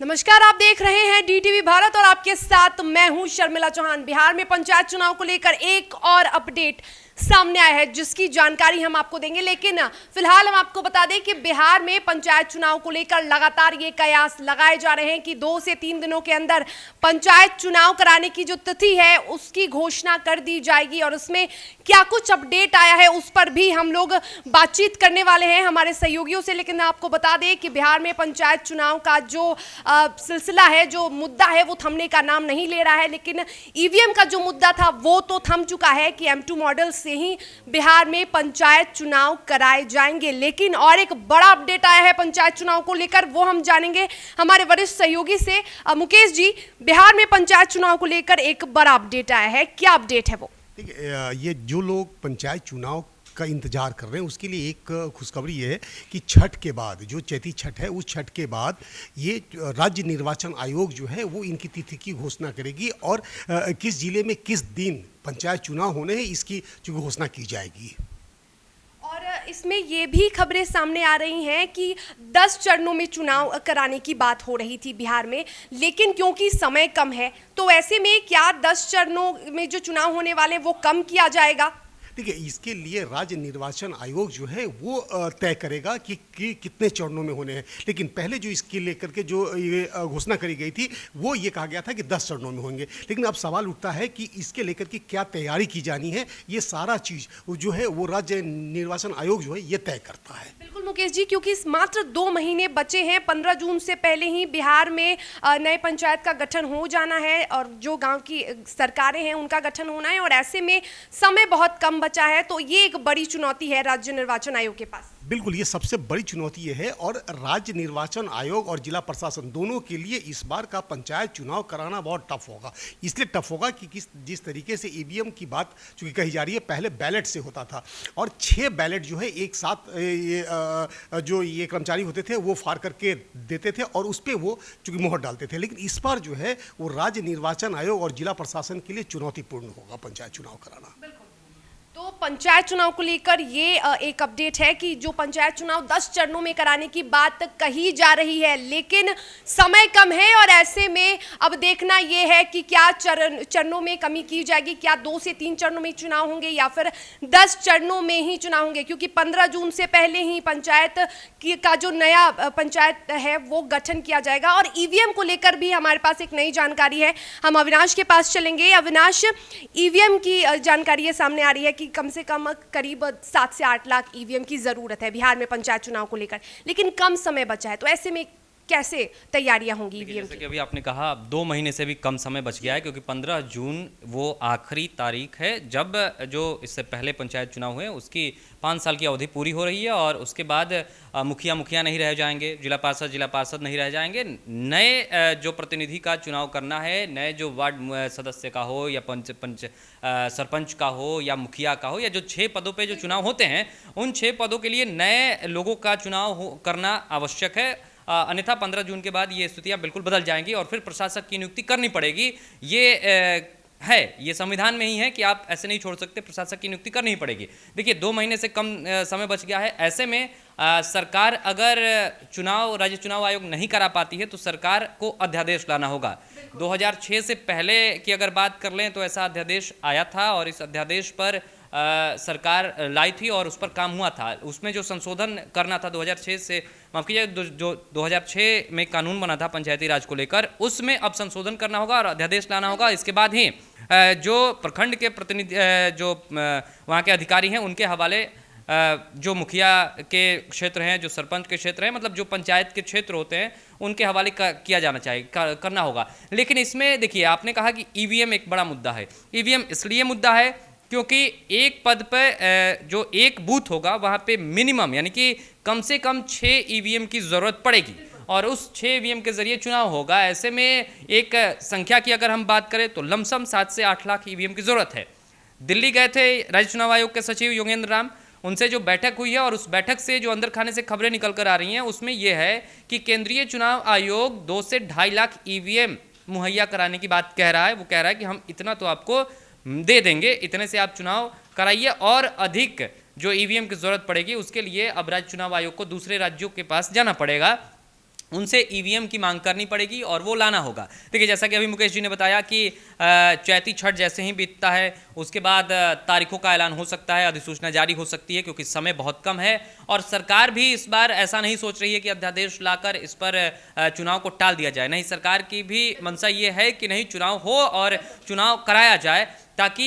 नमस्कार, आप देख रहे हैं डीटीवी भारत और आपके साथ मैं हूं शर्मिला चौहान। बिहार में पंचायत चुनाव को लेकर एक और अपडेट सामने आया है जिसकी जानकारी हम आपको देंगे, लेकिन फिलहाल हम आपको बता दें कि बिहार में पंचायत चुनाव को लेकर लगातार ये कयास लगाए जा रहे हैं कि 2 से 3 दिनों के अंदर पंचायत चुनाव कराने की जो तिथि है उसकी घोषणा कर दी जाएगी और उसमें क्या कुछ अपडेट आया है उस पर भी हम लोग बातचीत करने वाले हैं हमारे सहयोगियों से। लेकिन आपको बता दें कि बिहार में पंचायत चुनाव का जो सिलसिला है, जो मुद्दा है, वो थमने का नाम नहीं ले रहा है, लेकिन ईवीएम का जो मुद्दा था वो तो थम चुका है कि M2 मॉडल से ही बिहार में पंचायत चुनाव कराए जाएंगे। लेकिन और एक बड़ा अपडेट आया है पंचायत चुनाव को लेकर, वो हम जानेंगे हमारे वरिष्ठ सहयोगी से। मुकेश जी, बिहार में पंचायत चुनाव को लेकर एक बड़ा अपडेट आया है, क्या अपडेट है वो? देखिए, ये जो लोग पंचायत चुनाव का इंतजार कर रहे हैं उसके लिए एक खुशखबरी ये है कि छठ के बाद, जो चैती छठ है, उस छठ के बाद ये राज्य निर्वाचन आयोग जो है वो इनकी तिथि की घोषणा करेगी और किस जिले में किस दिन पंचायत चुनाव होने हैं इसकी जो घोषणा की जाएगी। और इसमें ये भी खबरें सामने आ रही हैं कि 10 चरणों में चुनाव कराने की बात हो रही थी बिहार में, लेकिन क्योंकि समय कम है तो ऐसे में क्या 10 चरणों में जो चुनाव होने वाले वो कम किया जाएगा? देखिए, इसके लिए राज्य निर्वाचन आयोग जो है वो तय करेगा कि कितने चरणों में होने हैं, लेकिन पहले जो इसके लेकर के जो ये घोषणा करी गई थी वो ये कहा गया था कि 10 चरणों में होंगे। लेकिन अब सवाल उठता है कि इसके लेकर के क्या तैयारी की जानी है, ये सारा चीज़ जो है वो राज्य निर्वाचन आयोग जो है ये तय करता है। बिल्कुल मुकेश जी, क्योंकि मात्र 2 महीने बचे हैं, 15 जून से पहले ही बिहार में नए पंचायत का गठन हो जाना है और जो गाँव की सरकारें हैं उनका गठन होना है और ऐसे में समय बहुत कम बचा है, तो ये एक बड़ी चुनौती है राज्य निर्वाचन आयोग के पास। बिल्कुल, ये सबसे बड़ी चुनौती ये है और राज्य निर्वाचन आयोग और जिला प्रशासन दोनों के लिए इस बार का पंचायत चुनाव कराना बहुत टफ होगा। इसलिए टफ होगा कि जिस तरीके से ईवीएम की बात चूँकि कही जा रही है, पहले बैलेट से होता था और 6 बैलेट जो है एक साथ जो ये कर्मचारी होते थे वो फाड़ करके देते थे और उस पर वो चूँकि मोहर डालते थे। लेकिन इस बार जो है वो राज्य निर्वाचन आयोग और जिला प्रशासन के लिए चुनौतीपूर्ण होगा पंचायत चुनाव कराना। तो पंचायत चुनाव को लेकर ये एक अपडेट है कि जो पंचायत चुनाव 10 चरणों में कराने की बात कही जा रही है, लेकिन समय कम है और ऐसे में अब देखना ये है कि क्या चरणों में कमी की जाएगी, क्या 2 से 3 चरणों में चुनाव होंगे या फिर 10 चरणों में ही चुनाव होंगे, क्योंकि 15 जून से पहले ही पंचायत का जो नया पंचायत है वो गठन किया जाएगा। और ईवीएम को लेकर भी हमारे पास एक नई जानकारी है, हम अविनाश के पास चलेंगे। अविनाश, ईवीएम की जानकारी ये सामने आ रही है कि कम से कम करीब 7 से 8 लाख ईवीएम की जरूरत है बिहार में पंचायत चुनाव को लेकर, लेकिन कम समय बचा है, तो ऐसे में कैसे तैयारियां होंगी ईवीएम की? जैसे कि अभी आपने कहा 2 महीने से भी कम समय बच गया है, क्योंकि 15 जून वो आखिरी तारीख है जब जो इससे पहले पंचायत चुनाव हुए उसकी 5 साल की अवधि पूरी हो रही है और उसके बाद मुखिया नहीं रह जाएंगे, जिला पार्षद नहीं रह जाएंगे। नए जो प्रतिनिधि का चुनाव करना है, नए जो वार्ड सदस्य का हो या सरपंच का हो या मुखिया का हो, या जो 6 पदों पे जो चुनाव होते हैं उन 6 पदों के लिए नए लोगों का चुनाव करना आवश्यक है। अन्यथा 15 जून के बाद ये स्थितियां बिल्कुल बदल जाएंगी और फिर प्रशासक की नियुक्ति करनी पड़ेगी। ये संविधान में ही है कि आप ऐसे नहीं छोड़ सकते, प्रशासक की नियुक्ति करनी ही पड़ेगी। देखिए, 2 महीने से कम समय बच गया है, ऐसे में सरकार अगर राज्य चुनाव आयोग नहीं करा पाती है तो सरकार को अध्यादेश लाना होगा। 2006 से पहले की अगर बात कर लें तो ऐसा अध्यादेश आया था और इस अध्यादेश पर सरकार लाई थी और उस पर काम हुआ था। उसमें जो संशोधन करना था 2006 से, माफ कीजिए, जो 2006 में कानून बना था पंचायती राज को लेकर, उसमें अब संशोधन करना होगा और अध्यादेश लाना होगा। इसके बाद ही जो प्रखंड के प्रतिनिधि जो वहाँ के अधिकारी हैं उनके हवाले जो मुखिया के क्षेत्र हैं, जो सरपंच के क्षेत्र हैं, मतलब जो पंचायत के क्षेत्र होते हैं उनके हवाले किया जाना चाहिए, करना होगा। लेकिन इसमें देखिए, आपने कहा कि ईवीएम एक बड़ा मुद्दा है। ईवीएम इसलिए मुद्दा है क्योंकि एक पद पर जो एक बूथ होगा वहाँ पे मिनिमम यानी कि कम से कम 6 ईवीएम की ज़रूरत पड़ेगी और उस 6 ईवीएम के ज़रिए चुनाव होगा। ऐसे में एक संख्या की अगर हम बात करें तो लमसम 7 से 8 लाख ईवीएम की ज़रूरत है। दिल्ली गए थे राज्य चुनाव आयोग के सचिव योगेंद्र राम, उनसे जो बैठक हुई है और उस बैठक से जो अंदर खाने से खबरें निकल कर आ रही हैं उसमें यह है कि केंद्रीय चुनाव आयोग 2 से 2.5 लाख ईवीएम मुहैया कराने की बात कह रहा है। वो कह रहा है कि हम इतना तो आपको दे देंगे, इतने से आप चुनाव कराइए और अधिक जो ईवीएम की जरूरत पड़ेगी उसके लिए अब राज्य चुनाव आयोग को दूसरे राज्यों के पास जाना पड़ेगा। उनसे ईवीएम की मांग करनी पड़ेगी और वो लाना होगा। देखिए, जैसा कि अभी मुकेश जी ने बताया कि चैती छठ जैसे ही बीतता है उसके बाद तारीखों का ऐलान हो सकता है, अधिसूचना जारी हो सकती है, क्योंकि समय बहुत कम है। और सरकार भी इस बार ऐसा नहीं सोच रही है कि अध्यादेश लाकर इस पर चुनाव को टाल दिया जाए। नहीं, सरकार की भी मंशा ये है कि नहीं, चुनाव हो और चुनाव कराया जाए, ताकि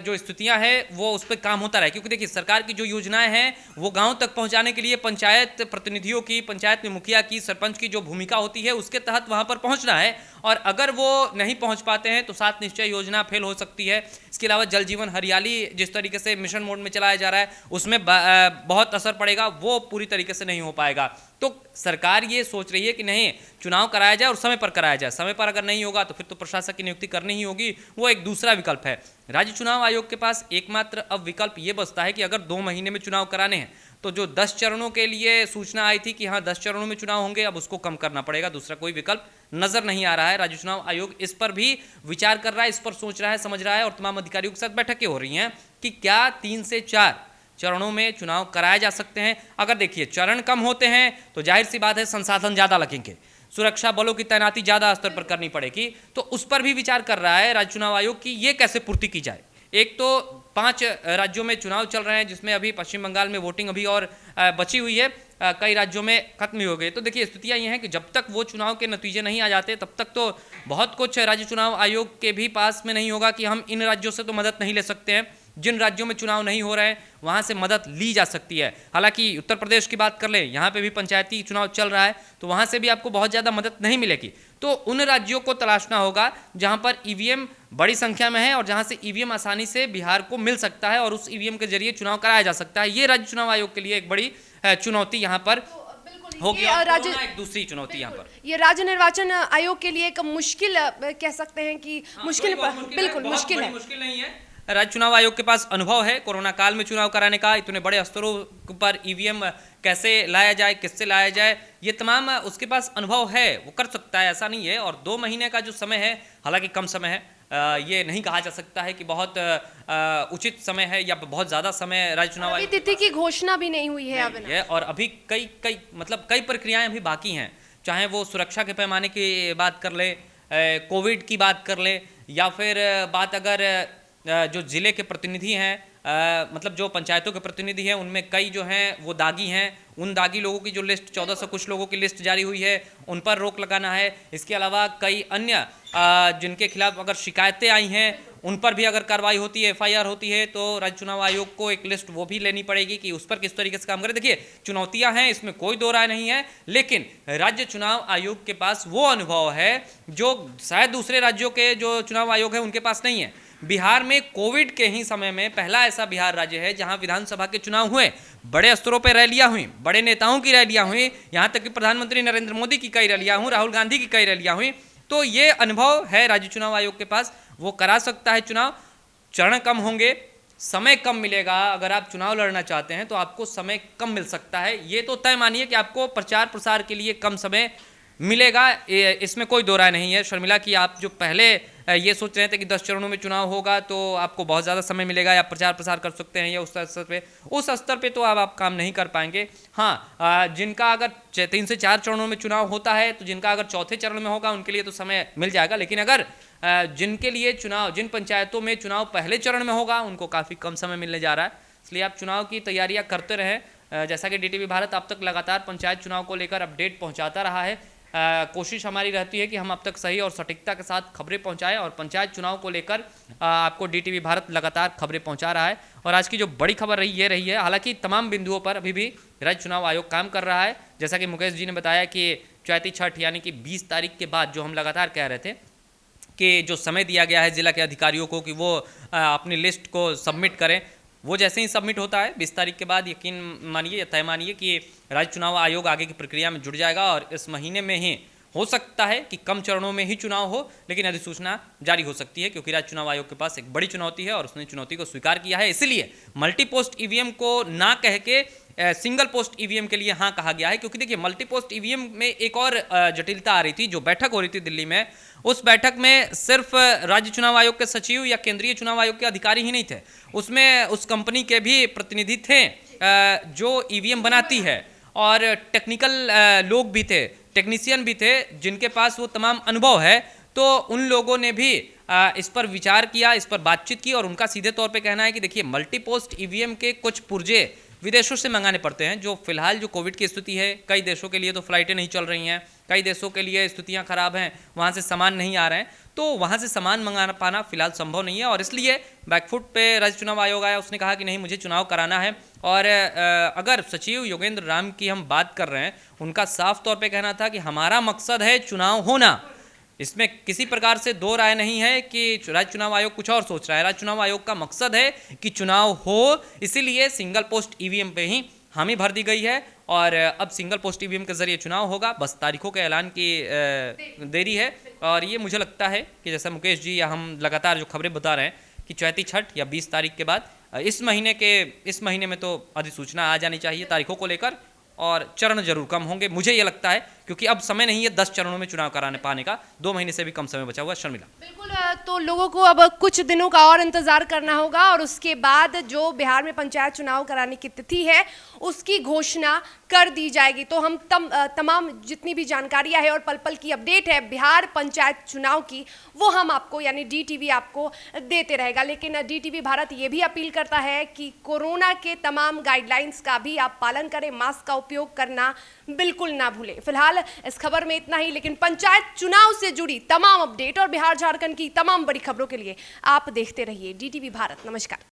जो स्थितियां हैं वो उस पर काम होता रहे। क्योंकि देखिए, सरकार की जो योजनाएं हैं वो गांव तक पहुंचाने के लिए पंचायत प्रतिनिधियों की, पंचायत में मुखिया की, सरपंच की जो भूमिका होती है उसके तहत वहां पर पहुंचना है। और अगर वो नहीं पहुंच पाते हैं तो 7 निश्चय योजना फेल हो सकती है। इसके अलावा जल जीवन हरियाली जिस तरीके से मिशन मोड में चलाया जा रहा है उसमें बहुत असर पड़ेगा, वो पूरी तरीके से नहीं हो पाएगा। तो सरकार ये सोच रही है कि नहीं, चुनाव कराया जाए और समय पर कराया जाए। समय पर अगर नहीं होगा तो फिर तो प्रशासक की नियुक्ति करनी ही होगी, वो एक दूसरा विकल्प है। राज्य चुनाव आयोग के पास एकमात्र अब विकल्प ये बचता है कि अगर 2 महीने में चुनाव कराने हैं तो जो 10 चरणों के लिए सूचना आई थी कि हाँ 10 चरणों में चुनाव होंगे, अब उसको कम करना पड़ेगा। दूसरा कोई विकल्प नजर नहीं आ रहा है। राज्य चुनाव आयोग इस पर भी विचार कर रहा है, इस पर सोच रहा है, समझ रहा है, और तमाम अधिकारियों के साथ बैठकें हो रही हैं कि क्या 3 से 4 चरणों में चुनाव कराए जा सकते हैं। अगर देखिए चरण कम होते हैं तो जाहिर सी बात है संसाधन ज़्यादा लगेंगे, सुरक्षा बलों की तैनाती ज़्यादा स्तर पर करनी पड़ेगी, तो उस पर भी विचार कर रहा है राज्य चुनाव आयोग की ये कैसे पूर्ति की जाए। एक तो 5 राज्यों में चुनाव चल रहे हैं जिसमें अभी पश्चिम बंगाल में वोटिंग अभी और बची हुई है, कई राज्यों में खत्म ही हो गए। तो देखिए स्थितियां ये हैं कि जब तक वो चुनाव के नतीजे नहीं आ जाते तब तक तो बहुत कुछ राज्य चुनाव आयोग के भी पास में नहीं होगा कि हम इन राज्यों से तो मदद नहीं ले सकते हैं। जिन राज्यों में चुनाव नहीं हो रहे हैं वहाँ से मदद ली जा सकती है। हालांकि उत्तर प्रदेश की बात कर लें, यहाँ पे भी पंचायती चुनाव चल रहा है, तो वहाँ से भी आपको बहुत ज़्यादा मदद नहीं मिलेगी। तो उन राज्यों को तलाशना होगा जहाँ पर ईवीएम बड़ी संख्या में है और जहाँ से ईवीएम आसानी से बिहार को मिल सकता है और उस ईवीएम के जरिए चुनाव कराया जा सकता है। ये राज्य चुनाव आयोग के लिए एक बड़ी चुनौती यहाँ पर होगी। एक दूसरी चुनौती यहाँ पर ये राज्य निर्वाचन आयोग के लिए एक मुश्किल कह सकते हैं कि मुश्किल, बिल्कुल मुश्किल है। मुश्किल नहीं है। राज्य चुनाव आयोग के पास अनुभव है कोरोना काल में चुनाव कराने का, इतने बड़े स्तरों पर ईवीएम कैसे लाया जाए, किससे लाया जाए, ये तमाम उसके पास अनुभव है, वो कर सकता है, ऐसा नहीं है। और 2 महीने का जो समय है, हालांकि कम समय है, ये नहीं कहा जा सकता है कि बहुत उचित समय है या बहुत ज़्यादा समय। राज्य चुनाव आयोग तिथि की घोषणा भी नहीं हुई है अभी, और अभी कई प्रक्रियाएं अभी बाकी हैं, चाहे वो सुरक्षा के पैमाने की बात कर ले, कोविड की बात कर ले, या फिर बात अगर जो जिले के प्रतिनिधि हैं, मतलब जो पंचायतों के प्रतिनिधि हैं, उनमें कई जो हैं वो दागी हैं, उन दागी लोगों की जो लिस्ट 1400 कुछ लोगों की लिस्ट जारी हुई है उन पर रोक लगाना है। इसके अलावा कई अन्य जिनके खिलाफ अगर शिकायतें आई हैं उन पर भी अगर कार्रवाई होती है, एफआईआर होती है, तो राज्य चुनाव आयोग को एक लिस्ट वो भी लेनी पड़ेगी कि उस पर किस तरीके से काम करें। देखिए चुनौतियां हैं, इसमें कोई दो राय नहीं है, लेकिन राज्य चुनाव आयोग के पास वो अनुभव है जो शायद दूसरे राज्यों के जो चुनाव आयोग है उनके पास नहीं है। बिहार में कोविड के ही समय में पहला ऐसा बिहार राज्य है जहां विधानसभा के चुनाव हुए, बड़े स्तरों पर रैलियां हुई, बड़े नेताओं की रैलियां हुई, यहां तक कि प्रधानमंत्री नरेंद्र मोदी की कई रैलियां हुई, राहुल गांधी की कई रैलियां हुई। तो ये अनुभव है राज्य चुनाव आयोग के पास, वो करा सकता है चुनाव। चरण कम होंगे, समय कम मिलेगा। अगर आप चुनाव लड़ना चाहते हैं तो आपको समय कम मिल सकता है, ये तो तय मानिए कि आपको प्रचार प्रसार के लिए कम समय मिलेगा, इसमें कोई दो राय नहीं है। शर्मिला की आप जो पहले ये सोच रहे थे कि 10 चरणों में चुनाव होगा तो आपको बहुत ज़्यादा समय मिलेगा या प्रचार प्रसार कर सकते हैं, या उस स्तर पे तो आप काम नहीं कर पाएंगे। हाँ, जिनका अगर 3 से 4 चरणों में चुनाव होता है तो जिनका अगर चौथे चरण में होगा उनके लिए तो समय मिल जाएगा, लेकिन अगर जिनके लिए चुनाव, जिन पंचायतों में चुनाव पहले चरण में होगा उनको काफ़ी कम समय मिलने जा रहा है। इसलिए आप चुनाव की तैयारियाँ करते रहें। जैसा कि डीटीवी भारत अब तक लगातार पंचायत चुनाव को लेकर अपडेट पहुँचाता रहा है, कोशिश हमारी रहती है कि हम अब तक सही और सटीकता के साथ खबरें पहुंचाएं, और पंचायत चुनाव को लेकर आपको डीटीवी भारत लगातार खबरें पहुंचा रहा है। और आज की जो बड़ी खबर रही है, हालांकि तमाम बिंदुओं पर अभी भी राज्य चुनाव आयोग काम कर रहा है। जैसा कि मुकेश जी ने बताया कि चैती छठ यानी कि 20 तारीख के बाद, जो हम लगातार कह रहे थे कि जो समय दिया गया है जिला के अधिकारियों को कि वो अपनी लिस्ट को सबमिट करें, वो जैसे ही सबमिट होता है 20 तारीख के बाद यकीन मानिए या तय मानिए कि राज्य चुनाव आयोग आगे की प्रक्रिया में जुड़ जाएगा, और इस महीने में ही हो सकता है कि कम चरणों में ही चुनाव हो, लेकिन अधिसूचना जारी हो सकती है, क्योंकि राज्य चुनाव आयोग के पास एक बड़ी चुनौती है और उसने चुनौती को स्वीकार किया है। इसलिए मल्टी पोस्ट ईवीएम को ना कह के सिंगल पोस्ट ईवीएम के लिए हाँ कहा गया है। क्योंकि देखिए मल्टी पोस्ट ईवीएम में एक और जटिलता आ रही थी, जो बैठक हो रही थी दिल्ली में, उस बैठक में सिर्फ राज्य चुनाव आयोग के सचिव या केंद्रीय चुनाव आयोग के अधिकारी ही नहीं थे, उसमें उस कंपनी के भी प्रतिनिधि थे जो ईवीएम बनाती है, और टेक्निकल लोग भी थे टेक्नीशियन भी थे जिनके पास वो तमाम अनुभव है, तो उन लोगों ने भी इस पर विचार किया, इस पर बातचीत की और उनका सीधे तौर पे कहना है कि देखिए मल्टीपोस्ट ईवीएम के कुछ पुर्जे विदेशों से मंगाने पड़ते हैं। जो फिलहाल जो कोविड की स्थिति है, कई देशों के लिए तो फ्लाइटें नहीं चल रही हैं, कई देशों के लिए स्थितियां खराब हैं, वहाँ से सामान नहीं आ रहे हैं, तो वहाँ से सामान मंगाना पाना फिलहाल संभव नहीं है। और इसलिए बैकफुट पे राज्य चुनाव आयोग आया, उसने कहा कि नहीं, मुझे चुनाव कराना है। और अगर सचिव योगेंद्र राम की हम बात कर रहे हैं, उनका साफ तौर पर कहना था कि हमारा मकसद है चुनाव होना। इसमें किसी प्रकार से दो राय नहीं है कि राज्य चुनाव आयोग कुछ और सोच रहा है। राज्य चुनाव आयोग का मकसद है कि चुनाव हो, इसीलिए सिंगल पोस्ट ईवीएम पे ही हामी भर दी गई है और अब सिंगल पोस्ट ईवीएम के जरिए चुनाव होगा। बस तारीखों के ऐलान की देरी है। और ये मुझे लगता है कि जैसा मुकेश जी या हम लगातार जो खबरें बता रहे हैं कि चौथी छठ या 20 तारीख के बाद इस महीने में तो अधिसूचना आ जानी चाहिए तारीखों को लेकर, और चरण जरूर कम होंगे, मुझे ये लगता है, क्योंकि अब समय नहीं है 10 चरणों में चुनाव कराने पाने का। 2 महीने से भी कम समय बचा हुआ। शर्मिला, बिल्कुल, तो लोगों को अब कुछ दिनों का और इंतजार करना होगा और उसके बाद जो बिहार में पंचायत चुनाव कराने की तिथि है उसकी घोषणा कर दी जाएगी। तो हम तमाम जितनी भी जानकारियां है और पल पल की अपडेट है बिहार पंचायत चुनाव की, वो हम आपको यानी DTV आपको देते रहेगा। लेकिन DTV भारत ये भी अपील करता है कि कोरोना के तमाम गाइडलाइंस का भी आप पालन करें, मास्क का उपयोग करना बिल्कुल ना भूलें। फिलहाल इस खबर में इतना ही, लेकिन पंचायत चुनाव से जुड़ी तमाम अपडेट और बिहार झारखंड की तमाम बड़ी खबरों के लिए आप देखते रहिए DTV भारत। नमस्कार।